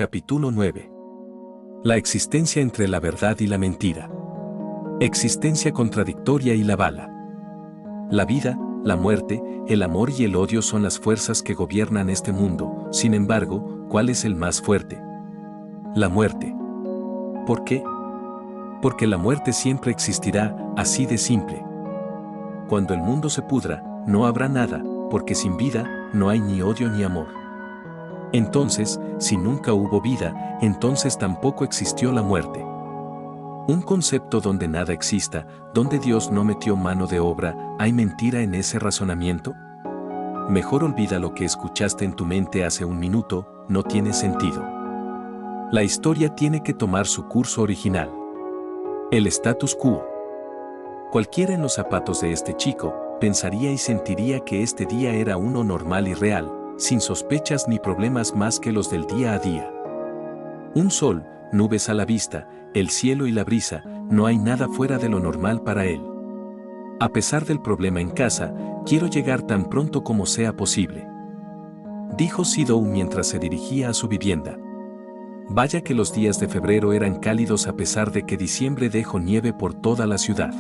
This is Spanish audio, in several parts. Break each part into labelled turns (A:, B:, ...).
A: Capítulo 9. La existencia entre la verdad y la mentira. Existencia contradictoria y la bala. La vida, la muerte, el amor y el odio son las fuerzas que gobiernan este mundo. Sin embargo, ¿cuál es el más fuerte? La muerte. ¿Por qué? Porque la muerte siempre existirá, así de simple. Cuando el mundo se pudra, no habrá nada, porque sin vida, no hay ni odio ni amor. Entonces, si nunca hubo vida, entonces tampoco existió la muerte. Un concepto donde nada exista, donde Dios no metió mano de obra, ¿hay mentira en ese razonamiento? Mejor olvida lo que escuchaste en tu mente hace un minuto, no tiene sentido. La historia tiene que tomar su curso original. El status quo. Cualquiera en los zapatos de este chico, pensaría y sentiría que este día era uno normal y real, sin sospechas ni problemas más que los del día a día. Un sol, nubes a la vista, el cielo y la brisa, no hay nada fuera de lo normal para él. A pesar del problema en casa, quiero llegar tan pronto como sea posible, dijo Sidou mientras se dirigía a su vivienda. Vaya que los días de febrero eran cálidos a pesar de que diciembre dejó nieve por toda la ciudad.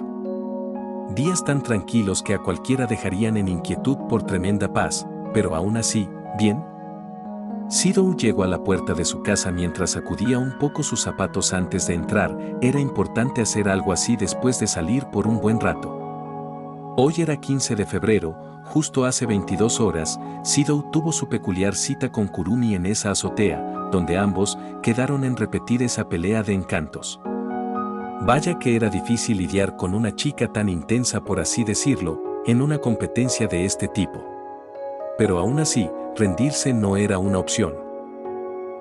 A: Días tan tranquilos que a cualquiera dejarían en inquietud por tremenda paz, pero aún así, ¿bien? Sidou llegó a la puerta de su casa mientras sacudía un poco sus zapatos antes de entrar. Era importante hacer algo así después de salir por un buen rato. Hoy era 15 de febrero, justo hace 22 horas, Sidou tuvo su peculiar cita con Kurumi en esa azotea, donde ambos quedaron en repetir esa pelea de encantos. Vaya que era difícil lidiar con una chica tan intensa, por así decirlo, en una competencia de este tipo. Pero aún así, rendirse no era una opción.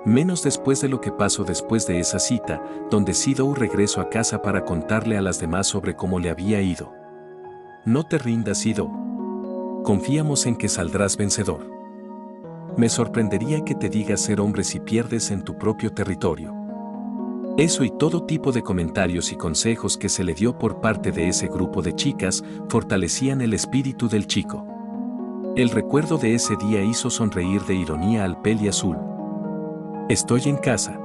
A: Menos después de lo que pasó después de esa cita, donde Sidou regresó a casa para contarle a las demás sobre cómo le había ido. No te rindas, Sidou. Confiamos en que saldrás vencedor. Me sorprendería que te digas ser hombre si pierdes en tu propio territorio. Eso y todo tipo de comentarios y consejos que se le dio por parte de ese grupo de chicas fortalecían el espíritu del chico. El recuerdo de ese día hizo sonreír de ironía al peli azul. Estoy en casa.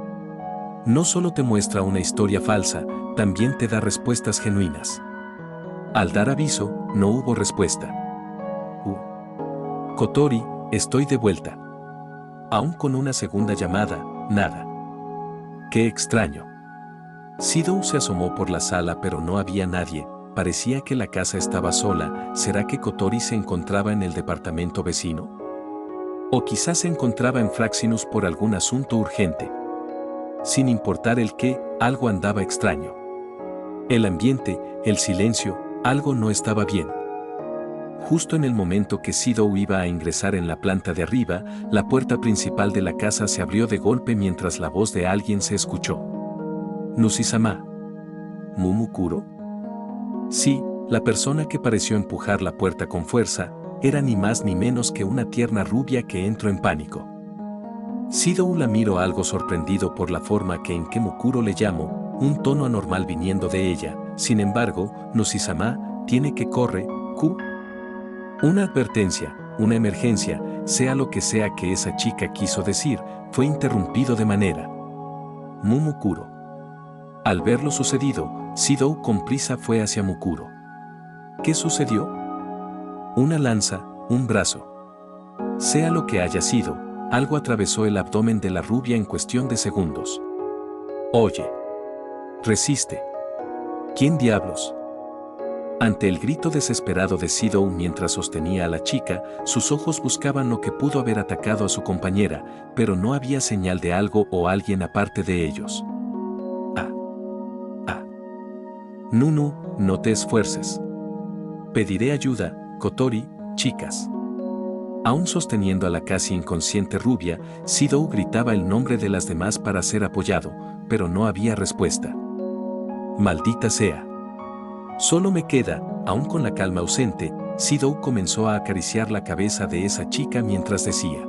A: No solo te muestra una historia falsa, también te da respuestas genuinas. Al dar aviso, no hubo respuesta. Kotori, estoy de vuelta. Aún con una segunda llamada, nada. Qué extraño. Sidou se asomó por la sala pero no había nadie. Parecía que la casa estaba sola. ¿Será que Kotori se encontraba en el departamento vecino? O quizás se encontraba en Fraxinus por algún asunto urgente. Sin importar el qué, algo andaba extraño. El ambiente, el silencio, algo no estaba bien. Justo en el momento que Sidou iba a ingresar en la planta de arriba, la puerta principal de la casa se abrió de golpe mientras la voz de alguien se escuchó. Nushi-sama. ¿Mumukuro? Sí, la persona que pareció empujar la puerta con fuerza, era ni más ni menos que una tierna rubia que entró en pánico. Sidou la miró algo sorprendido por la forma en que Mukuro le llamó, un tono anormal viniendo de ella. Sin embargo, Nushi-sama, tiene que corre, Una advertencia, una emergencia, sea lo que sea que esa chica quiso decir, fue interrumpido de manera. Mukuro. Al ver lo sucedido, Sidou con prisa fue hacia Mukuro. ¿Qué sucedió? Una lanza, un brazo. Sea lo que haya sido, algo atravesó el abdomen de la rubia en cuestión de segundos. Oye. Resiste. ¿Quién diablos? Ante el grito desesperado de Sidou mientras sostenía a la chica, sus ojos buscaban lo que pudo haber atacado a su compañera, pero no había señal de algo o alguien aparte de ellos. Nunu, no te esfuerces. Pediré ayuda, Kotori, chicas. Aún sosteniendo a la casi inconsciente rubia, Sidou gritaba el nombre de las demás para ser apoyado, pero no había respuesta. Maldita sea. Solo me queda, aún con la calma ausente, Sidou comenzó a acariciar la cabeza de esa chica mientras decía: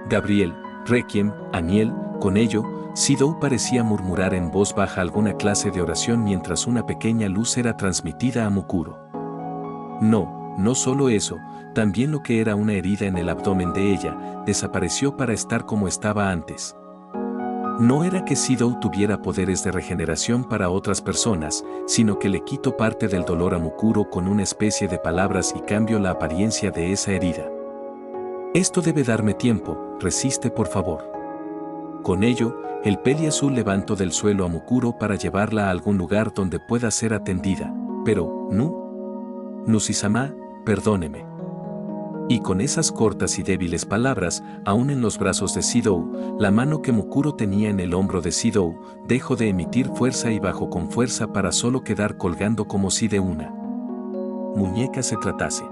A: Gabriel, Requiem, Aniel. Con ello, Sidou parecía murmurar en voz baja alguna clase de oración mientras una pequeña luz era transmitida a Mukuro. No solo eso, también lo que era una herida en el abdomen de ella, desapareció para estar como estaba antes. No era que Sidou tuviera poderes de regeneración para otras personas, sino que le quitó parte del dolor a Mukuro con una especie de palabras y cambió la apariencia de esa herida. Esto debe darme tiempo, resiste por favor. Con ello, el peli azul levantó del suelo a Mukuro para llevarla a algún lugar donde pueda ser atendida, pero, Nusisama, perdóneme. Y con esas cortas y débiles palabras, aún en los brazos de Sidou, la mano que Mukuro tenía en el hombro de Sidou, dejó de emitir fuerza y bajó con fuerza para solo quedar colgando como si de una muñeca se tratase.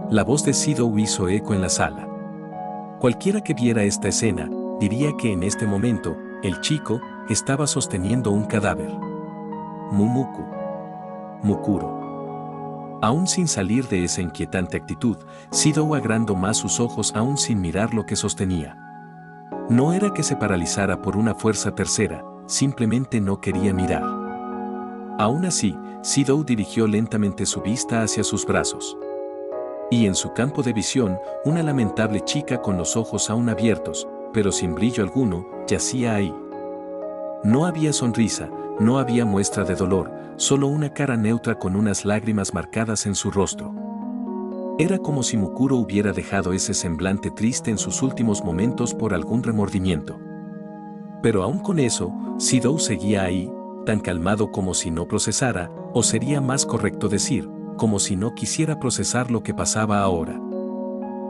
A: La voz de Sidou hizo eco en la sala. Cualquiera que viera esta escena, diría que en este momento, el chico, estaba sosteniendo un cadáver. Mukuro. Aún sin salir de esa inquietante actitud, Sidou agrandó más sus ojos aún sin mirar lo que sostenía. No era que se paralizara por una fuerza tercera, simplemente no quería mirar. Aún así, Sidou dirigió lentamente su vista hacia sus brazos. Y en su campo de visión, una lamentable chica con los ojos aún abiertos, pero sin brillo alguno, yacía ahí. No había sonrisa, no había muestra de dolor, solo una cara neutra con unas lágrimas marcadas en su rostro. Era como si Mukuro hubiera dejado ese semblante triste en sus últimos momentos por algún remordimiento. Pero aún con eso, Sidou seguía ahí, tan calmado como si no procesara, o sería más correcto decir, como si no quisiera procesar lo que pasaba ahora.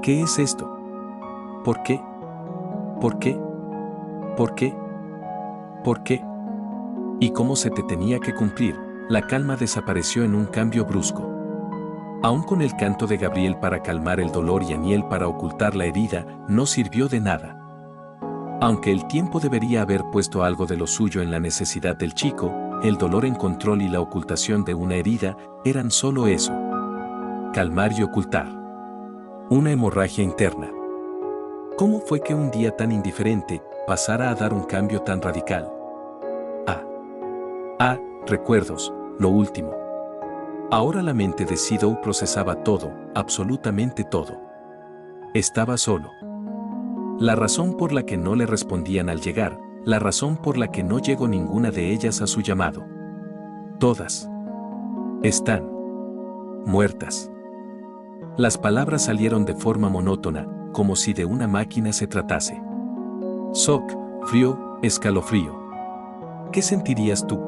A: ¿Qué es esto? ¿Por qué? ¿Por qué? ¿Por qué? ¿Por qué? Y como se te tenía que cumplir, la calma desapareció en un cambio brusco. Aún con el canto de Gabriel para calmar el dolor y Aniel para ocultar la herida, no sirvió de nada. Aunque el tiempo debería haber puesto algo de lo suyo en la necesidad del chico, el dolor en control y la ocultación de una herida eran solo eso. Calmar y ocultar. Una hemorragia interna. ¿Cómo fue que un día tan indiferente pasara a dar un cambio tan radical? Recuerdos, lo último. Ahora la mente de Sidou procesaba todo, absolutamente todo. Estaba solo. La razón por la que no le respondían al llegar, la razón por la que no llegó ninguna de ellas a su llamado. Todas están muertas. Las palabras salieron de forma monótona, como si de una máquina se tratase. Shock, frío, escalofrío. ¿Qué sentirías tú?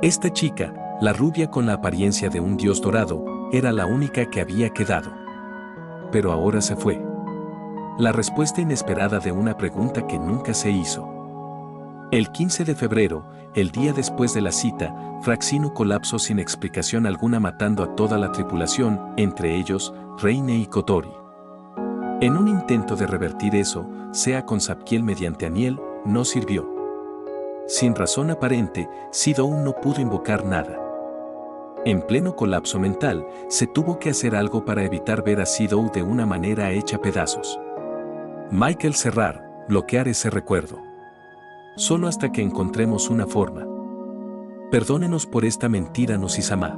A: Esta chica, la rubia con la apariencia de un dios dorado, era la única que había quedado. Pero ahora se fue. La respuesta inesperada de una pregunta que nunca se hizo. El 15 de febrero, el día después de la cita, Fraxino colapsó sin explicación alguna matando a toda la tripulación, entre ellos, Reine y Kotori. En un intento de revertir eso, sea con Zapkiel mediante Aniel, no sirvió. Sin razón aparente, Sidou no pudo invocar nada. En pleno colapso mental, se tuvo que hacer algo para evitar ver a Sidou de una manera hecha pedazos. Michael cerrar, bloquear ese recuerdo. Solo hasta que encontremos una forma. Perdónenos por esta mentira, Nusisama.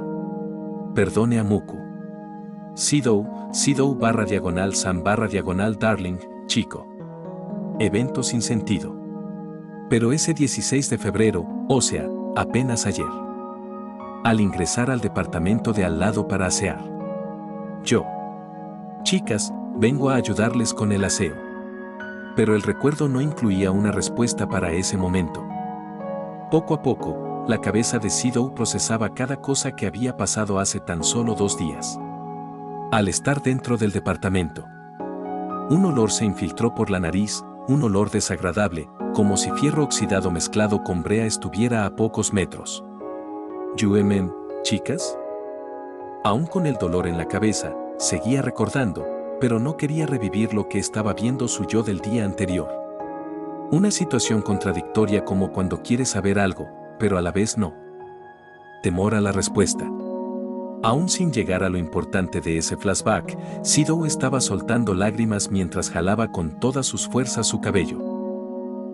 A: Perdone a Muku. Sidou /Sam Darling, chico. Evento sin sentido. Pero ese 16 de febrero, o sea, apenas ayer. Al ingresar al departamento de al lado para asear. Chicas, vengo a ayudarles con el aseo. Pero el recuerdo no incluía una respuesta para ese momento. Poco a poco, la cabeza de Sidou procesaba cada cosa que había pasado hace tan solo 2 días. Al estar dentro del departamento, un olor se infiltró por la nariz, un olor desagradable, como si fierro oxidado mezclado con brea estuviera a pocos metros. ¿Chicas? Aún con el dolor en la cabeza, seguía recordando, pero no quería revivir lo que estaba viendo su yo del día anterior. Una situación contradictoria como cuando quieres saber algo, pero a la vez no. Temor a la respuesta. Aún sin llegar a lo importante de ese flashback, Sidou estaba soltando lágrimas mientras jalaba con todas sus fuerzas su cabello.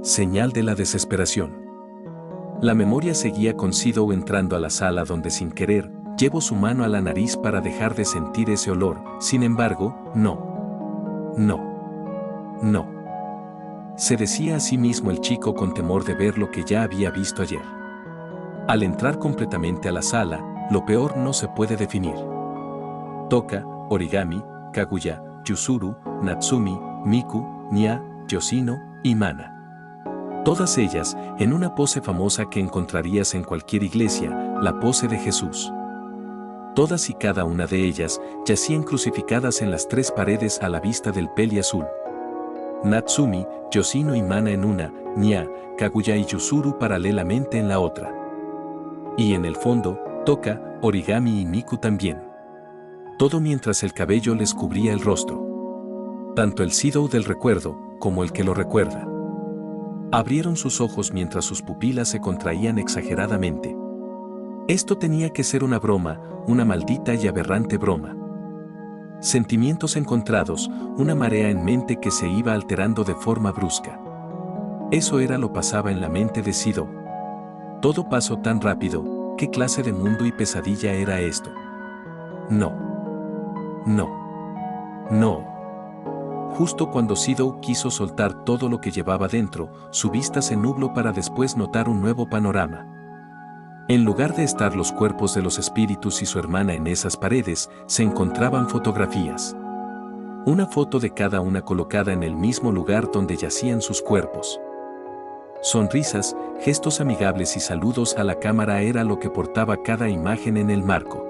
A: Señal de la desesperación. La memoria seguía con Sidou entrando a la sala donde sin querer, llevó su mano a la nariz para dejar de sentir ese olor, sin embargo, no. se decía a sí mismo el chico con temor de ver lo que ya había visto ayer. Al entrar completamente a la sala, lo peor no se puede definir. Toka, Origami, Kaguya, Yuzuru, Natsumi, Miku, Nya, Yoshino y Mana. Todas ellas en una pose famosa que encontrarías en cualquier iglesia, la pose de Jesús. Todas y cada una de ellas yacían crucificadas en las tres paredes a la vista del peli azul. Natsumi, Yoshino y Mana en una, Nya, Kaguya y Yuzuru paralelamente en la otra. Y en el fondo, Toka, Origami y Miku también. Todo mientras el cabello les cubría el rostro. Tanto el Shidou del recuerdo, como el que lo recuerda. Abrieron sus ojos mientras sus pupilas se contraían exageradamente. Esto tenía que ser una broma, una maldita y aberrante broma. Sentimientos encontrados, una marea en mente que se iba alterando de forma brusca. Eso era lo pasaba en la mente de Shidou. Todo pasó tan rápido, ¿qué clase de mundo y pesadilla era esto? No. No. No. Justo cuando Shidou quiso soltar todo lo que llevaba dentro, su vista se nubló para después notar un nuevo panorama. En lugar de estar los cuerpos de los espíritus y su hermana en esas paredes, se encontraban fotografías. Una foto de cada una colocada en el mismo lugar donde yacían sus cuerpos. Sonrisas, gestos amigables y saludos a la cámara era lo que portaba cada imagen en el marco.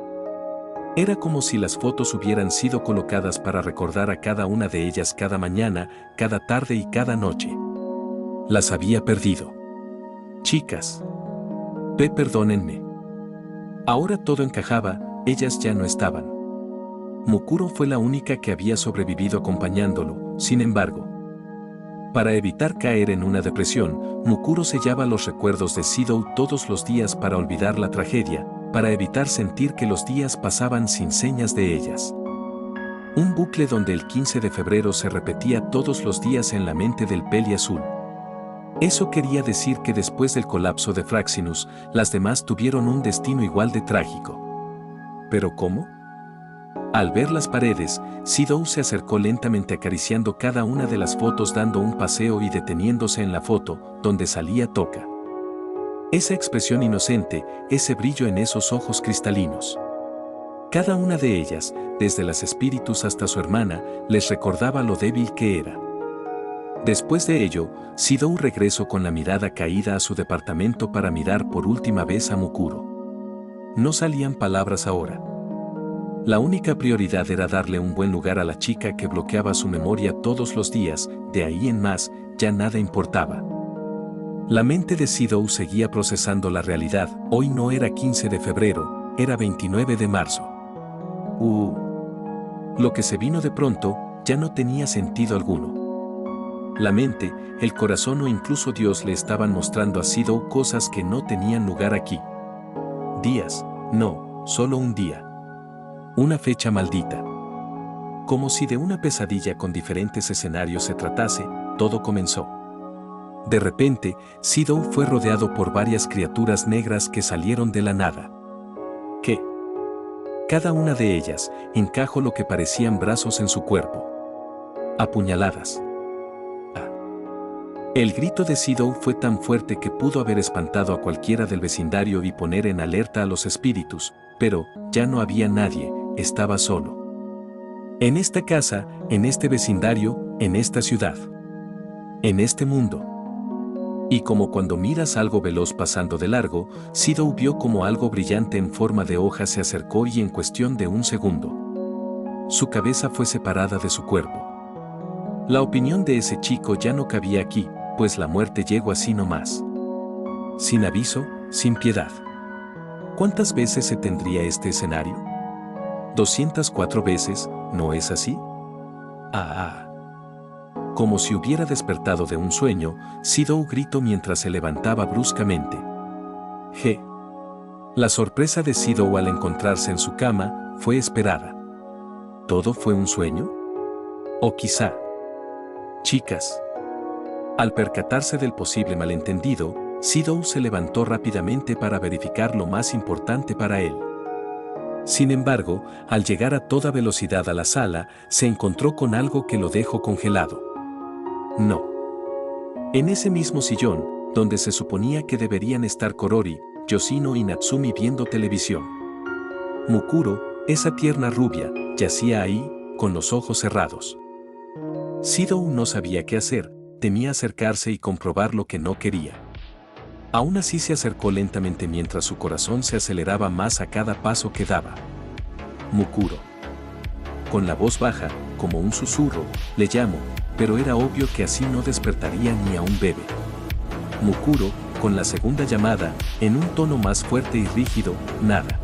A: Era como si las fotos hubieran sido colocadas para recordar a cada una de ellas cada mañana, cada tarde y cada noche. Las había perdido. Chicas. Perdónenme. Ahora todo encajaba, ellas ya no estaban. Mukuro fue la única que había sobrevivido acompañándolo, sin embargo. Para evitar caer en una depresión, Mukuro sellaba los recuerdos de Shidou todos los días para olvidar la tragedia, para evitar sentir que los días pasaban sin señas de ellas. Un bucle donde el 15 de febrero se repetía todos los días en la mente del peli azul. Eso quería decir que después del colapso de Fraxinus, las demás tuvieron un destino igual de trágico. ¿Pero cómo? Al ver las paredes, Shidou se acercó lentamente acariciando cada una de las fotos dando un paseo y deteniéndose en la foto, donde salía Toka. Esa expresión inocente, ese brillo en esos ojos cristalinos. Cada una de ellas, desde las espíritus hasta su hermana, les recordaba lo débil que era. Después de ello, Shidou regresó con la mirada caída a su departamento para mirar por última vez a Mukuro. No salían palabras ahora. La única prioridad era darle un buen lugar a la chica que bloqueaba su memoria todos los días, de ahí en más, ya nada importaba. La mente de Shidou seguía procesando la realidad, hoy no era 15 de febrero, era 29 de marzo. Lo que se vino de pronto, ya no tenía sentido alguno. La mente, el corazón o incluso Dios le estaban mostrando a Shidou cosas que no tenían lugar aquí. Días, no, solo un día. Una fecha maldita. Como si de una pesadilla con diferentes escenarios se tratase, todo comenzó. De repente, Shidou fue rodeado por varias criaturas negras que salieron de la nada. ¿Qué? Cada una de ellas encajó lo que parecían brazos en su cuerpo. Apuñaladas. El grito de Shidou fue tan fuerte que pudo haber espantado a cualquiera del vecindario y poner en alerta a los espíritus, pero ya no había nadie, estaba solo. En esta casa, en este vecindario, en esta ciudad. En este mundo. Y como cuando miras algo veloz pasando de largo, Shidou vio como algo brillante en forma de hoja se acercó y en cuestión de un segundo. Su cabeza fue separada de su cuerpo. La opinión de ese chico ya no cabía aquí, pues la muerte llegó así nomás. Sin aviso, sin piedad. ¿Cuántas veces se tendría este escenario? 204 veces, ¿no es así? Como si hubiera despertado de un sueño, Shidou gritó mientras se levantaba bruscamente. La sorpresa de Shidou al encontrarse en su cama fue esperada. ¿Todo fue un sueño? O quizá... Chicas. Al percatarse del posible malentendido, Shidou se levantó rápidamente para verificar lo más importante para él. Sin embargo, al llegar a toda velocidad a la sala, se encontró con algo que lo dejó congelado. No. En ese mismo sillón, donde se suponía que deberían estar Korori, Yoshino y Natsumi viendo televisión. Mukuro, esa tierna rubia, yacía ahí, con los ojos cerrados. Shidou no sabía qué hacer, temía acercarse y comprobar lo que no quería. Aún así se acercó lentamente mientras su corazón se aceleraba más a cada paso que daba. Mukuro. Con la voz baja, como un susurro, le llamó, pero era obvio que así no despertaría ni a un bebé. Mukuro, con la segunda llamada, en un tono más fuerte y rígido, nada.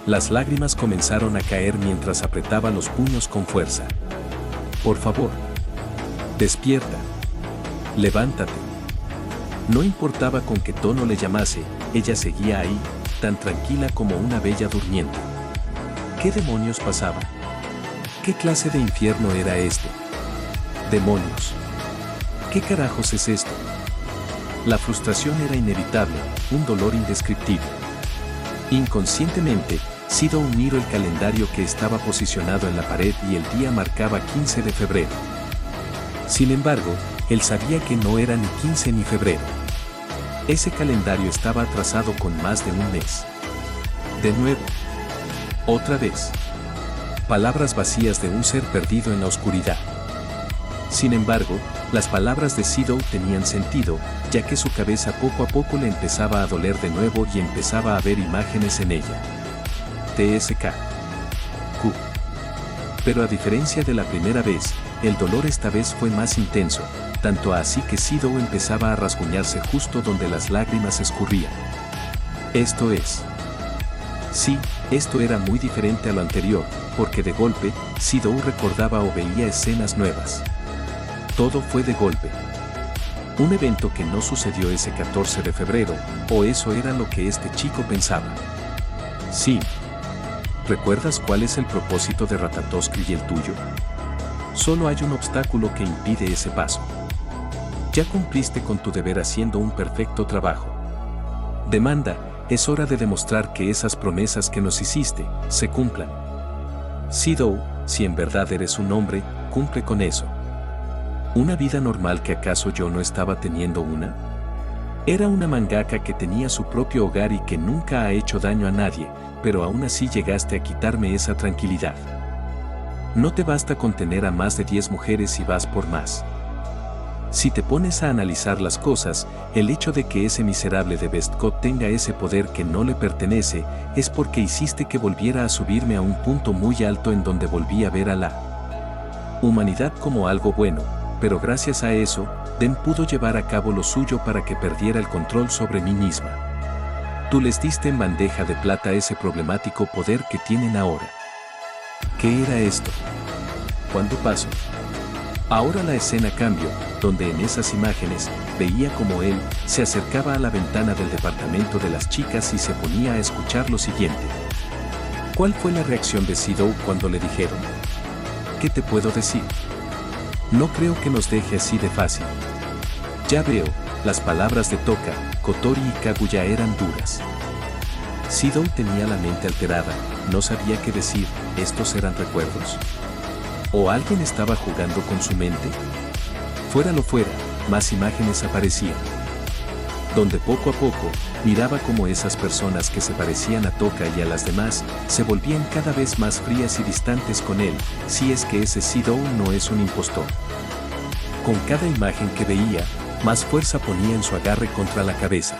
A: Las lágrimas comenzaron a caer mientras apretaba los puños con fuerza. Por favor. Despierta. Levántate. No importaba con qué tono le llamase, ella seguía ahí, tan tranquila como una bella durmiente. ¿Qué demonios pasaba? ¿Qué clase de infierno era este? ¡Demonios! ¿Qué carajos es esto? La frustración era inevitable, un dolor indescriptible. Inconscientemente, Shidou miró el calendario que estaba posicionado en la pared y el día marcaba 15 de febrero. Sin embargo, él sabía que no era ni 15 ni febrero. Ese calendario estaba atrasado con más de un mes. De nuevo. Otra vez. Palabras vacías de un ser perdido en la oscuridad. Sin embargo, las palabras de Shidou tenían sentido, ya que su cabeza poco a poco le empezaba a doler de nuevo y empezaba a ver imágenes en ella. TSK. Q. Pero a diferencia de la primera vez, el dolor esta vez fue más intenso, tanto así que Shidou empezaba a rasguñarse justo donde las lágrimas escurrían. Esto es. Sí, esto era muy diferente a lo anterior, porque de golpe, Shidou recordaba o veía escenas nuevas. Todo fue de golpe. Un evento que no sucedió ese 14 de febrero, o eso era lo que este chico pensaba. Sí. ¿Recuerdas cuál es el propósito de Ratatouille y el tuyo? Solo hay un obstáculo que impide ese paso. Ya cumpliste con tu deber haciendo un perfecto trabajo. Demanda, es hora de demostrar que esas promesas que nos hiciste, se cumplan. Shidou, si en verdad eres un hombre, cumple con eso. ¿Una vida normal que acaso yo no estaba teniendo una? Era una mangaka que tenía su propio hogar y que nunca ha hecho daño a nadie, pero aún así llegaste a quitarme esa tranquilidad. No te basta con tener a más de 10 mujeres y vas por más. Si te pones a analizar las cosas, el hecho de que ese miserable de Bestcott tenga ese poder que no le pertenece, es porque hiciste que volviera a subirme a un punto muy alto en donde volví a ver a la humanidad como algo bueno, pero gracias a eso, Den pudo llevar a cabo lo suyo para que perdiera el control sobre mí misma. Tú les diste en bandeja de plata ese problemático poder que tienen ahora. ¿Qué era esto? ¿Cuándo pasó? Ahora la escena cambió, donde en esas imágenes, veía como él, se acercaba a la ventana del departamento de las chicas y se ponía a escuchar lo siguiente. ¿Cuál fue la reacción de Shidou cuando le dijeron? ¿Qué te puedo decir? No creo que nos deje así de fácil. Ya veo, las palabras de Toka, Kotori y Kaguya eran duras. Shidou tenía la mente alterada, no sabía qué decir, ¿estos eran recuerdos? ¿O alguien estaba jugando con su mente? Fuera lo fuera, más imágenes aparecían. Donde poco a poco, miraba cómo esas personas que se parecían a Toka y a las demás, se volvían cada vez más frías y distantes con él, si es que ese Shidou no es un impostor. Con cada imagen que veía, más fuerza ponía en su agarre contra la cabeza.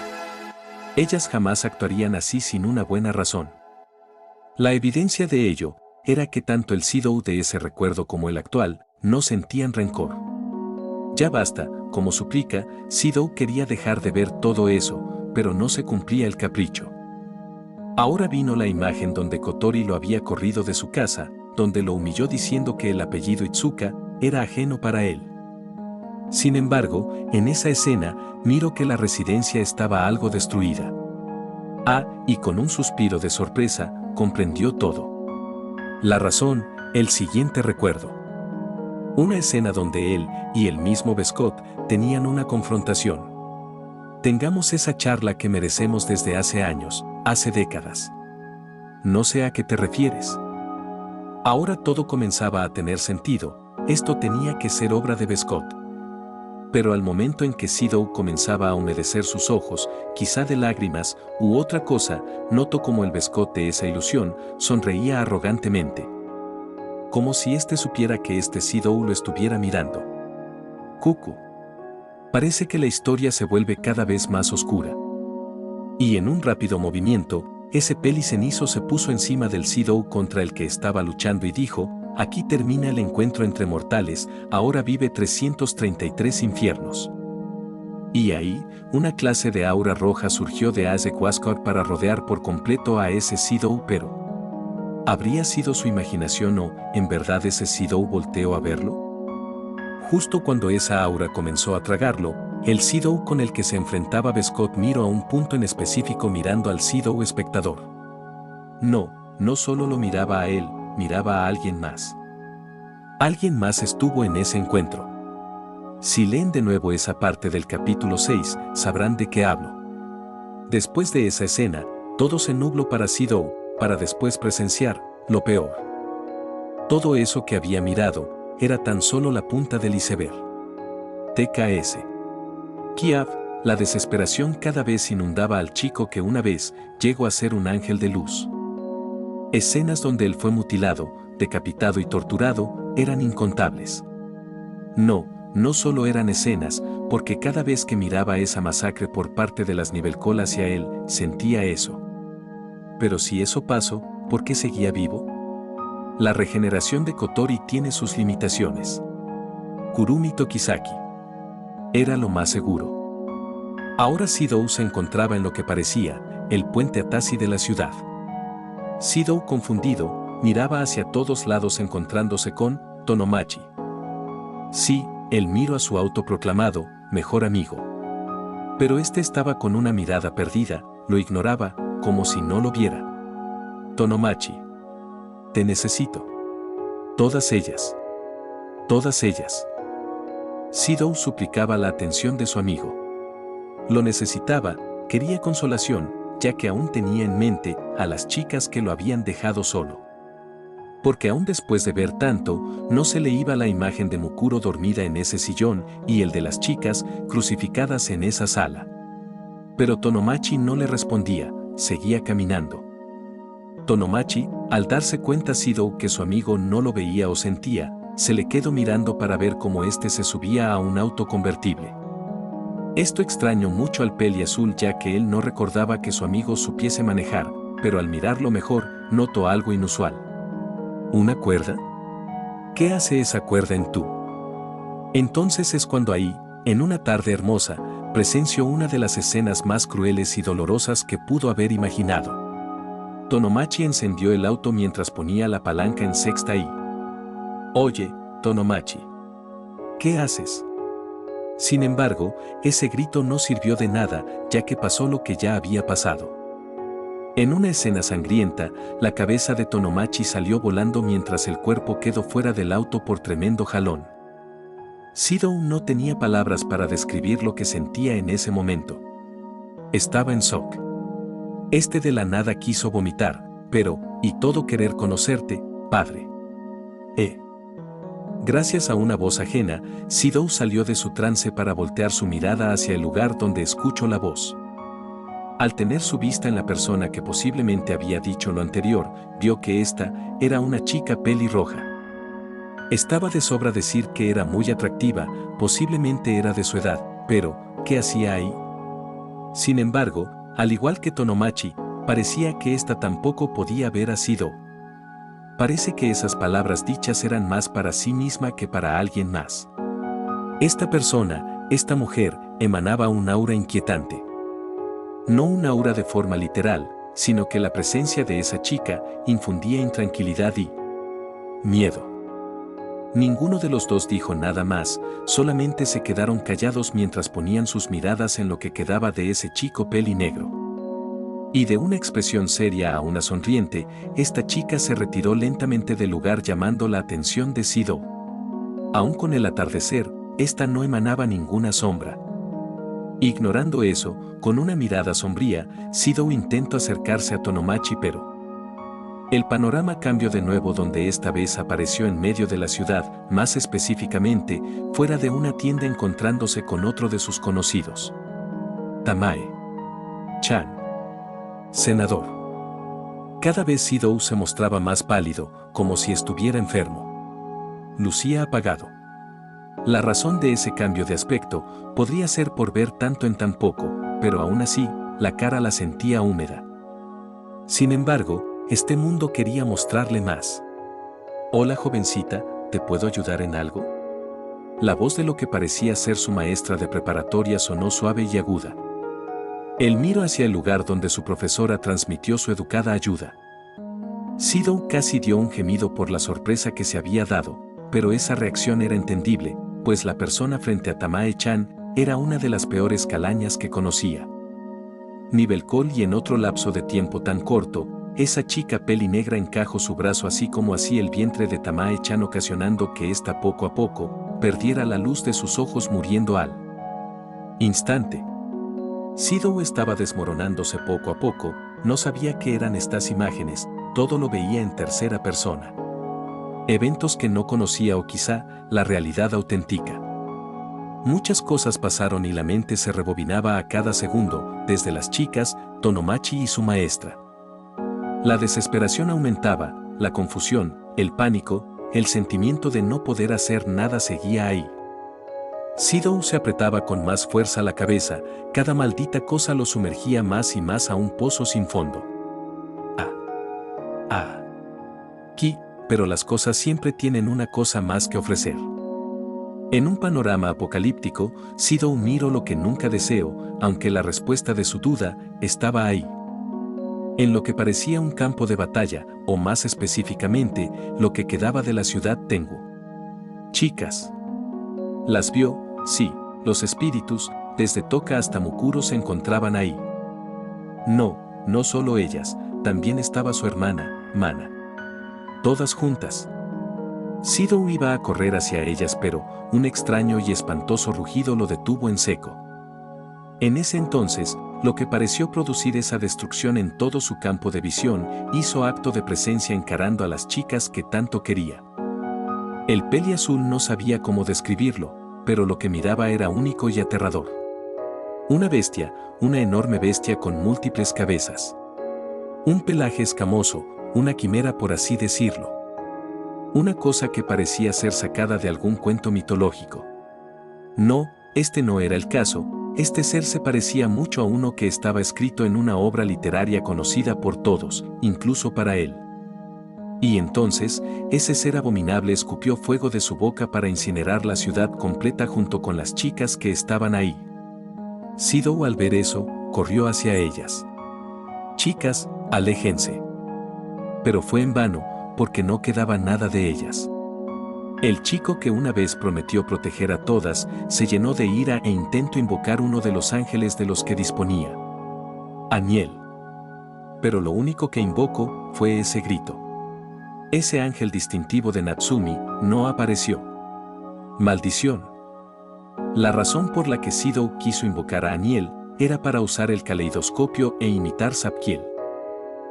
A: Ellas jamás actuarían así sin una buena razón. La evidencia de ello, era que tanto el Shidou de ese recuerdo como el actual, no sentían rencor. Ya basta, como suplica, Shidou quería dejar de ver todo eso, pero no se cumplía el capricho. Ahora vino la imagen donde Kotori lo había corrido de su casa, donde lo humilló diciendo que el apellido Itsuka era ajeno para él. Sin embargo, en esa escena, miró que la residencia estaba algo destruida. Y con un suspiro de sorpresa, comprendió todo. La razón, el siguiente recuerdo. Una escena donde él y el mismo Bestcott tenían una confrontación. Tengamos esa charla que merecemos desde hace años, hace décadas. No sé a qué te refieres. Ahora todo comenzaba a tener sentido, esto tenía que ser obra de Bestcott. Pero al momento en que Sidou comenzaba a humedecer sus ojos, quizá de lágrimas u otra cosa, notó como el Bescot de esa ilusión sonreía arrogantemente. Como si éste supiera que Sidou lo estuviera mirando. Cucu. Parece que la historia se vuelve cada vez más oscura. Y en un rápido movimiento, ese peli cenizo se puso encima del Sidou contra el que estaba luchando y dijo: aquí termina el encuentro entre mortales, ahora vive 333 infiernos. Y ahí, una clase de aura roja surgió de Azekwaskor para rodear por completo a ese Sidou, pero ¿habría sido su imaginación o, en verdad, ese Sidou volteó a verlo? Justo cuando esa aura comenzó a tragarlo, el Sidou con el que se enfrentaba Bescot miró a un punto en específico mirando al Sidou espectador. No solo lo miraba a él, miraba a alguien más. Alguien más estuvo en ese encuentro. Si leen de nuevo esa parte del capítulo 6, sabrán de qué hablo. Después de esa escena, todo se nubló para Sidou, para después presenciar lo peor. Todo eso que había mirado era tan solo la punta del iceberg. TKS. Kiev, la desesperación cada vez inundaba al chico que una vez llegó a ser un ángel de luz. Escenas donde él fue mutilado, decapitado y torturado, eran incontables. No solo eran escenas, porque cada vez que miraba esa masacre por parte de las Nivelcol hacia él, sentía eso. Pero si eso pasó, ¿por qué seguía vivo? La regeneración de Kotori tiene sus limitaciones. Kurumi Tokizaki. Era lo más seguro. Ahora Sidou se encontraba en lo que parecía el puente Atashi de la ciudad. Sidou, confundido, miraba hacia todos lados encontrándose con Tonomachi. Sí, él miró a su autoproclamado mejor amigo. Pero este estaba con una mirada perdida, lo ignoraba, como si no lo viera. Tonomachi. Te necesito. Todas ellas. Todas ellas. Sidou suplicaba la atención de su amigo. Lo necesitaba, quería consolación, ya que aún tenía en mente a las chicas que lo habían dejado solo. Porque aún después de ver tanto, no se le iba la imagen de Mukuro dormida en ese sillón y el de las chicas crucificadas en esa sala. Pero Tonomachi no le respondía, seguía caminando. Tonomachi, al darse cuenta Sidou que su amigo no lo veía o sentía, se le quedó mirando para ver cómo éste se subía a un auto convertible. Esto extrañó mucho al peli azul ya que él no recordaba que su amigo supiese manejar, pero al mirarlo mejor, notó algo inusual. ¿Una cuerda? ¿Qué hace esa cuerda en tú? Entonces es cuando ahí, en una tarde hermosa, presenció una de las escenas más crueles y dolorosas que pudo haber imaginado. Tonomachi encendió el auto mientras ponía la palanca en sexta y... Oye, Tonomachi. ¿Qué haces? Sin embargo, ese grito no sirvió de nada, ya que pasó lo que ya había pasado. En una escena sangrienta, la cabeza de Tonomachi salió volando mientras el cuerpo quedó fuera del auto por tremendo jalón. Sidou no tenía palabras para describir lo que sentía en ese momento. Estaba en shock. Este de la nada quiso vomitar, pero, y todo querer conocerte, padre. Gracias a una voz ajena, Sidou salió de su trance para voltear su mirada hacia el lugar donde escuchó la voz. Al tener su vista en la persona que posiblemente había dicho lo anterior, vio que esta era una chica pelirroja. Estaba de sobra decir que era muy atractiva, posiblemente era de su edad, pero, ¿qué hacía ahí? Sin embargo, al igual que Tonomachi, parecía que esta tampoco podía ver a Sidou. Parece que esas palabras dichas eran más para sí misma que para alguien más. Esta persona, esta mujer, emanaba un aura inquietante. No un aura de forma literal, sino que la presencia de esa chica infundía intranquilidad y miedo. Ninguno de los dos dijo nada más, solamente se quedaron callados mientras ponían sus miradas en lo que quedaba de ese chico pelinegro. Y de una expresión seria a una sonriente, esta chica se retiró lentamente del lugar llamando la atención de Sidou. Aún con el atardecer, esta no emanaba ninguna sombra. Ignorando eso, con una mirada sombría, Sidou intentó acercarse a Tonomachi pero El panorama cambió de nuevo donde esta vez apareció en medio de la ciudad, más específicamente, fuera de una tienda encontrándose con otro de sus conocidos. Tamae-chan. Senador. Cada vez Sidou se mostraba más pálido, como si estuviera enfermo. Lucía apagado. La razón de ese cambio de aspecto podría ser por ver tanto en tan poco, pero aún así, la cara la sentía húmeda. Sin embargo, este mundo quería mostrarle más. Hola jovencita, ¿te puedo ayudar en algo? La voz de lo que parecía ser su maestra de preparatoria sonó suave y aguda. Él miró hacia el lugar donde su profesora transmitió su educada ayuda. Sidou casi dio un gemido por la sorpresa que se había dado, pero esa reacción era entendible, pues la persona frente a Tamae-chan era una de las peores calañas que conocía. Nivel col y en otro lapso de tiempo tan corto, esa chica peli negra encajó su brazo así como así el vientre de Tamae-chan ocasionando que ésta poco a poco perdiera la luz de sus ojos muriendo al instante. Sidou estaba desmoronándose poco a poco, no sabía qué eran estas imágenes, todo lo veía en tercera persona. Eventos que no conocía o quizá la realidad auténtica. Muchas cosas pasaron y la mente se rebobinaba a cada segundo, desde las chicas, Tonomachi y su maestra. La desesperación aumentaba, la confusión, el pánico, el sentimiento de no poder hacer nada seguía ahí. Sidou se apretaba con más fuerza la cabeza, cada maldita cosa lo sumergía más y más a un pozo sin fondo. Pero las cosas siempre tienen una cosa más que ofrecer. En un panorama apocalíptico, Sidou miró lo que nunca deseó, aunque la respuesta de su duda estaba ahí. En lo que parecía un campo de batalla, o más específicamente, lo que quedaba de la ciudad Tengu. Chicas. Las vio, sí, los espíritus, desde Toka hasta Mukuro se encontraban ahí. No solo ellas, también estaba su hermana, Mana. Todas juntas. Sidou iba a correr hacia ellas pero, un extraño y espantoso rugido lo detuvo en seco. En ese entonces, lo que pareció producir esa destrucción en todo su campo de visión, hizo acto de presencia encarando a las chicas que tanto quería. El peli azul no sabía cómo describirlo, pero lo que miraba era único y aterrador. Una bestia, una enorme bestia con múltiples cabezas. Un pelaje escamoso, una quimera por así decirlo. Una cosa que parecía ser sacada de algún cuento mitológico. No, este no era el caso, este ser se parecía mucho a uno que estaba escrito en una obra literaria conocida por todos, incluso para él. Y entonces, ese ser abominable escupió fuego de su boca para incinerar la ciudad completa junto con las chicas que estaban ahí. Sidou al ver eso, corrió hacia ellas. Chicas, aléjense. Pero fue en vano, porque no quedaba nada de ellas. El chico que una vez prometió proteger a todas, se llenó de ira e intentó invocar uno de los ángeles de los que disponía. Aniel. Pero lo único que invocó fue ese grito. Ese ángel distintivo de Natsumi no apareció. Maldición. La razón por la que Sidou quiso invocar a Aniel era para usar el caleidoscopio e imitar Zadkiel.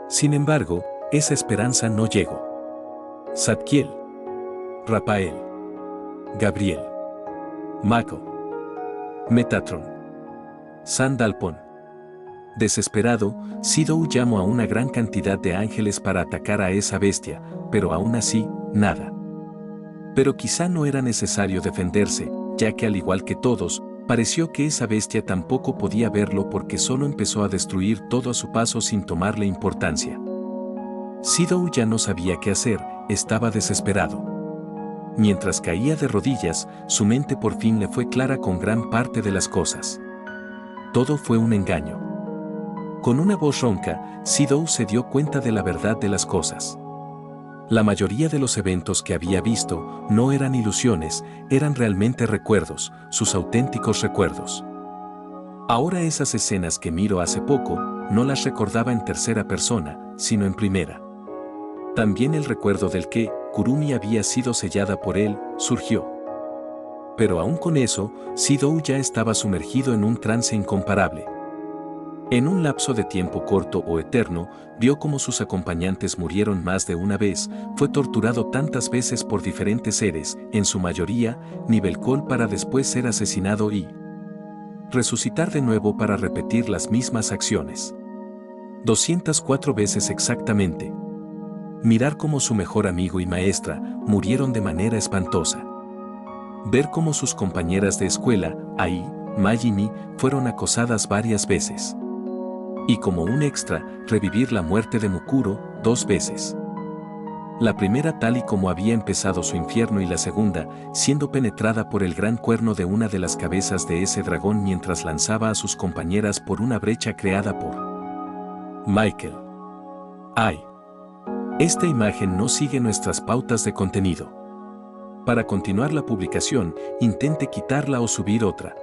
A: Sin embargo, esa esperanza no llegó. Zadkiel, Rafael, Gabriel, Mako, Metatron, Sandalphon. Desesperado, Sidou llamó a una gran cantidad de ángeles para atacar a esa bestia, pero aún así, nada. Pero quizá no era necesario defenderse, ya que al igual que todos, pareció que esa bestia tampoco podía verlo porque solo empezó a destruir todo a su paso sin tomarle importancia. Sidou ya no sabía qué hacer, estaba desesperado. Mientras caía de rodillas, su mente por fin le fue clara con gran parte de las cosas. Todo fue un engaño. Con una voz ronca, Sidou se dio cuenta de la verdad de las cosas. La mayoría de los eventos que había visto no eran ilusiones, eran realmente recuerdos, sus auténticos recuerdos. Ahora esas escenas que miró hace poco, no las recordaba en tercera persona, sino en primera. También el recuerdo del que Kurumi había sido sellada por él, surgió. Pero aún con eso, Sidou ya estaba sumergido en un trance incomparable. En un lapso de tiempo corto o eterno, vio cómo sus acompañantes murieron más de una vez, fue torturado tantas veces por diferentes seres, en su mayoría, Nivelcol, para después ser asesinado y resucitar de nuevo para repetir las mismas acciones. 204 veces exactamente. Mirar cómo su mejor amigo y maestra murieron de manera espantosa. Ver cómo sus compañeras de escuela, Ai, Mai y Mi, fueron acosadas varias veces. Y como un extra, revivir la muerte de Mukuro 2 veces. La primera tal y como había empezado su infierno y la segunda, siendo penetrada por el gran cuerno de una de las cabezas de ese dragón mientras lanzaba a sus compañeras por una brecha creada por Michael. Ai. Esta imagen no sigue nuestras pautas de contenido. Para continuar la publicación, intente quitarla o subir otra.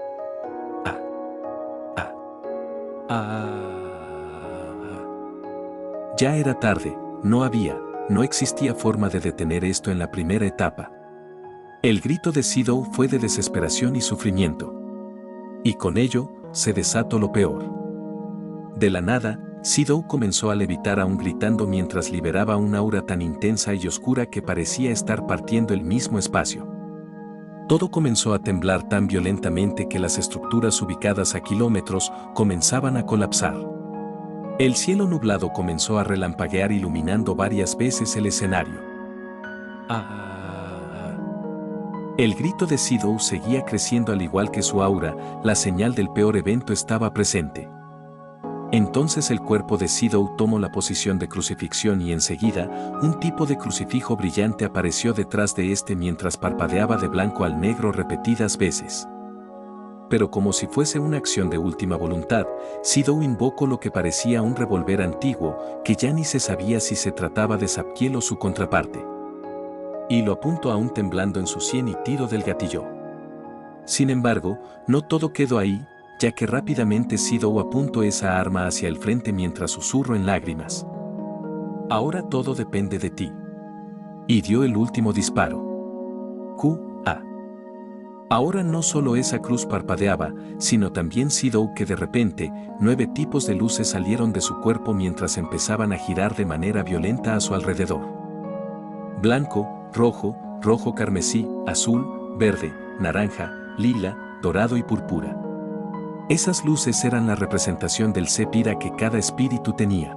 A: Ya era tarde, no existía forma de detener esto en la primera etapa. El grito de Sidou fue de desesperación y sufrimiento. Y con ello, se desató lo peor. De la nada, Sidou comenzó a levitar aún gritando mientras liberaba un aura tan intensa y oscura que parecía estar partiendo el mismo espacio. Todo comenzó a temblar tan violentamente que las estructuras ubicadas a kilómetros comenzaban a colapsar. El cielo nublado comenzó a relampaguear iluminando varias veces el escenario. El grito de Sidou seguía creciendo al igual que su aura, la señal del peor evento estaba presente. Entonces el cuerpo de Sidou tomó la posición de crucifixión y enseguida, un tipo de crucifijo brillante apareció detrás de este mientras parpadeaba de blanco al negro repetidas veces. Pero como si fuese una acción de última voluntad, Sidou invocó lo que parecía un revólver antiguo, que ya ni se sabía si se trataba de Zapkiel o su contraparte. Y lo apuntó aún temblando en su sien y tiró del gatillo. Sin embargo, no todo quedó ahí, ya que rápidamente Sidou apuntó esa arma hacia el frente mientras susurró en lágrimas. Ahora todo depende de ti. Y dio el último disparo. Q.A. Ahora no solo esa cruz parpadeaba, sino también Sidou que de repente, 9 tipos de luces salieron de su cuerpo mientras empezaban a girar de manera violenta a su alrededor. Blanco, rojo carmesí, azul, verde, naranja, lila, dorado y púrpura. Esas luces eran la representación del Sepira que cada espíritu tenía.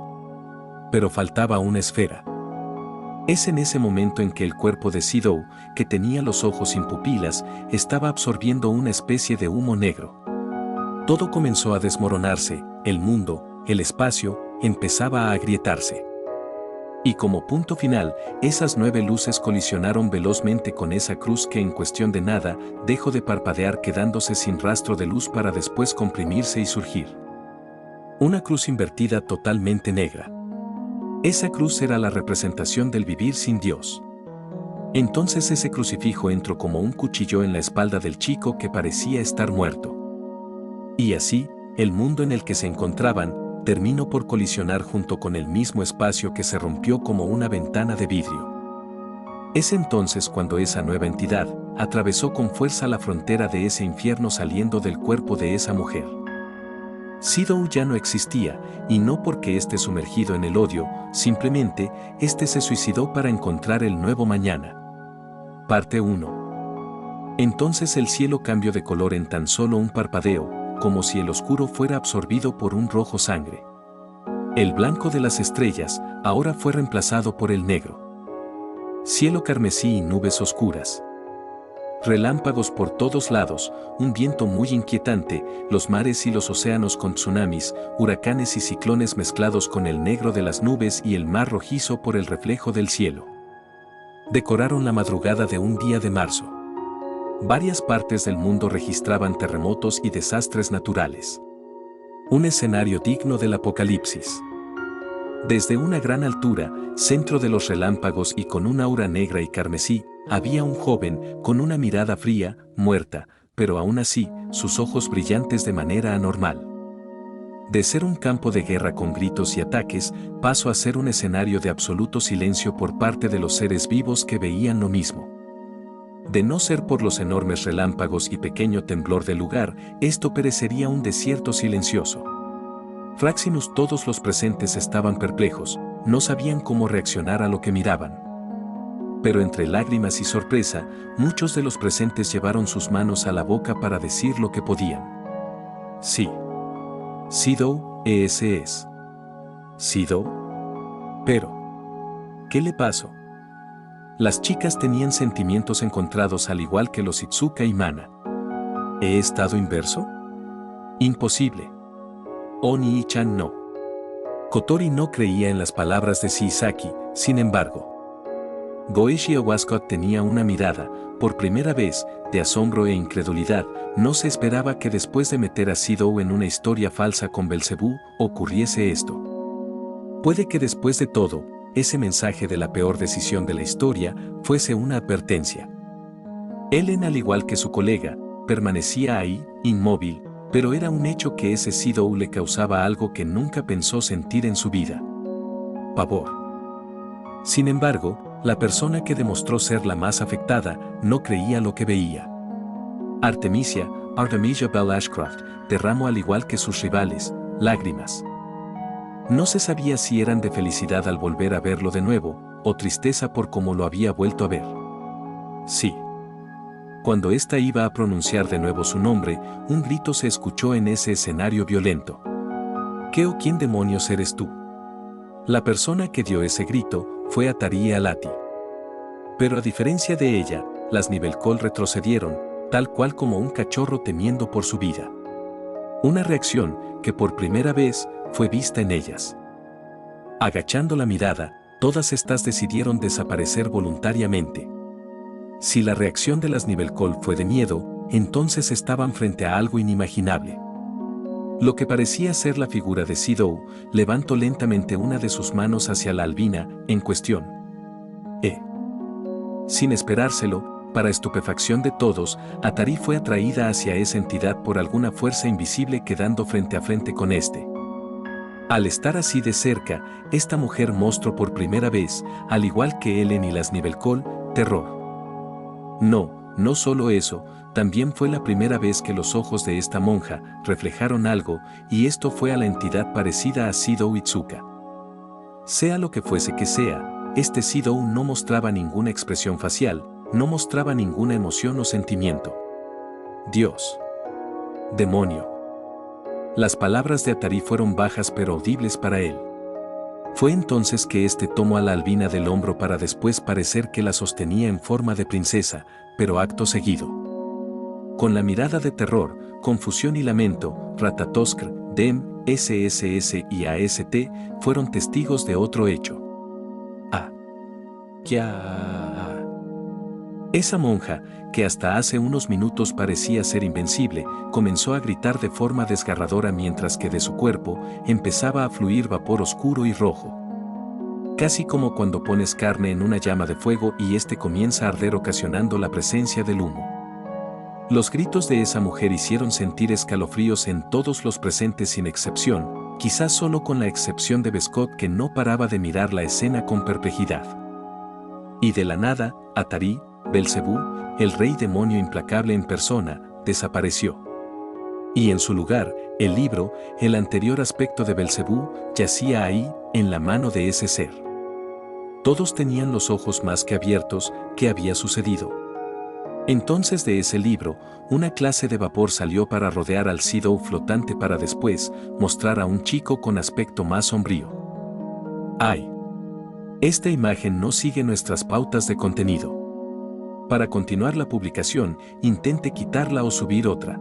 A: Pero faltaba una esfera. Es en ese momento en que el cuerpo de Sidou, que tenía los ojos sin pupilas, estaba absorbiendo una especie de humo negro. Todo comenzó a desmoronarse, el mundo, el espacio, empezaba a agrietarse. Y como punto final, esas 9 luces colisionaron velozmente con esa cruz que en cuestión de nada, dejó de parpadear quedándose sin rastro de luz para después comprimirse y surgir. Una cruz invertida totalmente negra. Esa cruz era la representación del vivir sin Dios. Entonces ese crucifijo entró como un cuchillo en la espalda del chico que parecía estar muerto. Y así, el mundo en el que se encontraban, terminó por colisionar junto con el mismo espacio que se rompió como una ventana de vidrio. Es entonces cuando esa nueva entidad atravesó con fuerza la frontera de ese infierno saliendo del cuerpo de esa mujer. Sidou ya no existía, y no porque esté sumergido en el odio, simplemente, este se suicidó para encontrar el nuevo mañana. Parte 1. Entonces el cielo cambió de color en tan solo un parpadeo, como si el oscuro fuera absorbido por un rojo sangre. El blanco de las estrellas ahora fue reemplazado por el negro. Cielo carmesí y nubes oscuras. Relámpagos por todos lados, un viento muy inquietante, los mares y los océanos con tsunamis, huracanes y ciclones mezclados con el negro de las nubes y el mar rojizo por el reflejo del cielo. Decoraron la madrugada de un día de marzo. Varias partes del mundo registraban terremotos y desastres naturales. Un escenario digno del apocalipsis. Desde una gran altura, centro de los relámpagos y con una aura negra y carmesí, había un joven con una mirada fría, muerta, pero aún así, sus ojos brillantes de manera anormal. De ser un campo de guerra con gritos y ataques, pasó a ser un escenario de absoluto silencio por parte de los seres vivos que veían lo mismo. De no ser por los enormes relámpagos y pequeño temblor del lugar, esto parecería un desierto silencioso. Fraxinus, todos los presentes estaban perplejos, no sabían cómo reaccionar a lo que miraban. Pero entre lágrimas y sorpresa, muchos de los presentes llevaron sus manos a la boca para decir lo que podían. Sí. Sido, ese es. Sido. Pero, ¿qué le pasó? Las chicas tenían sentimientos encontrados al igual que los Itsuka y Mana. ¿He estado inverso? Imposible. Oni-chan no. Kotori no creía en las palabras de Shiizaki, sin embargo. Goichi Owascott tenía una mirada, por primera vez, de asombro e incredulidad. No se esperaba que después de meter a Sidou en una historia falsa con Belcebú, ocurriese esto. Puede que después de todo, ese mensaje de la peor decisión de la historia fuese una advertencia. Ellen, al igual que su colega, permanecía ahí, inmóvil, pero era un hecho que ese Sidou le causaba algo que nunca pensó sentir en su vida. Pavor. Sin embargo, la persona que demostró ser la más afectada no creía lo que veía. Artemisia Bell Ashcroft, derramó al igual que sus rivales, lágrimas. No se sabía si eran de felicidad al volver a verlo de nuevo, o tristeza por cómo lo había vuelto a ver. Sí. Cuando ésta iba a pronunciar de nuevo su nombre, un grito se escuchó en ese escenario violento. ¿Qué o quién demonios eres tú? La persona que dio ese grito fue Atari Alati. Pero a diferencia de ella, las Nivelcol retrocedieron, tal cual como un cachorro temiendo por su vida. Una reacción que por primera vez fue vista en ellas. Agachando la mirada, todas estas decidieron desaparecer voluntariamente. Si la reacción de las Nivelcol fue de miedo, entonces estaban frente a algo inimaginable. Lo que parecía ser la figura de Sidou, levantó lentamente una de sus manos hacia la albina en cuestión. Sin esperárselo, para estupefacción de todos, Atari fue atraída hacia esa entidad por alguna fuerza invisible, quedando frente a frente con este. Al estar así de cerca, esta mujer mostró por primera vez, al igual que Ellen y las Nivelcol, terror. No solo eso, también fue la primera vez que los ojos de esta monja reflejaron algo, y esto fue a la entidad parecida a Sidou Itsuka. Sea lo que fuese que sea, este Sidou no mostraba ninguna expresión facial, no mostraba ninguna emoción o sentimiento. Dios. Demonio. Las palabras de Atari fueron bajas pero audibles para él. Fue entonces que este tomó a la albina del hombro para después parecer que la sostenía en forma de princesa, pero acto seguido. Con la mirada de terror, confusión y lamento, Ratatoskr, Dem, SSS y AST fueron testigos de otro hecho. Esa monja, que hasta hace unos minutos parecía ser invencible, comenzó a gritar de forma desgarradora mientras que de su cuerpo empezaba a fluir vapor oscuro y rojo. Casi como cuando pones carne en una llama de fuego y este comienza a arder ocasionando la presencia del humo. Los gritos de esa mujer hicieron sentir escalofríos en todos los presentes sin excepción, quizás solo con la excepción de Bescott, que no paraba de mirar la escena con perplejidad. Y de la nada, Atari, Belcebú, el rey demonio implacable en persona, desapareció. Y en su lugar, el libro, el anterior aspecto de Belcebú, yacía ahí, en la mano de ese ser. Todos tenían los ojos más que abiertos. ¿Qué había sucedido? Entonces de ese libro, una clase de vapor salió para rodear al Sidou flotante para después mostrar a un chico con aspecto más sombrío. ¡Ay! Esta imagen no sigue nuestras pautas de contenido. Para continuar la publicación, intente quitarla o subir otra.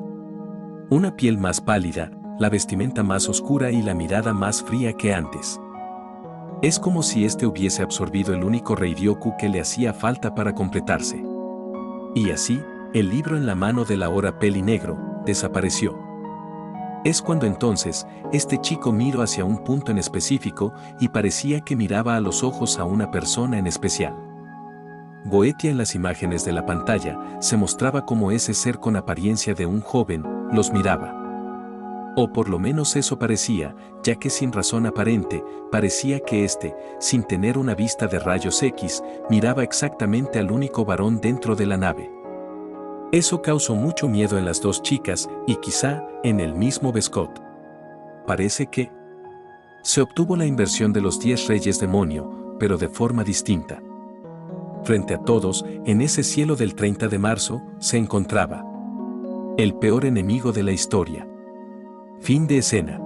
A: Una piel más pálida, la vestimenta más oscura y la mirada más fría que antes. Es como si este hubiese absorbido el único Reiryoku que le hacía falta para completarse. Y así, el libro en la mano de la hora peli negro, desapareció. Es cuando entonces, este chico miró hacia un punto en específico y parecía que miraba a los ojos a una persona en especial. Goetia en las imágenes de la pantalla se mostraba como ese ser con apariencia de un joven los miraba. O por lo menos eso parecía, ya que sin razón aparente, parecía que éste, sin tener una vista de rayos X, miraba exactamente al único varón dentro de la nave. Eso causó mucho miedo en las dos chicas y quizá en el mismo Bescott. Parece que Se obtuvo la inversión de los 10 reyes demonio, pero de forma distinta. Frente a todos, en ese cielo del 30 de marzo, se encontraba el peor enemigo de la historia. Fin de escena.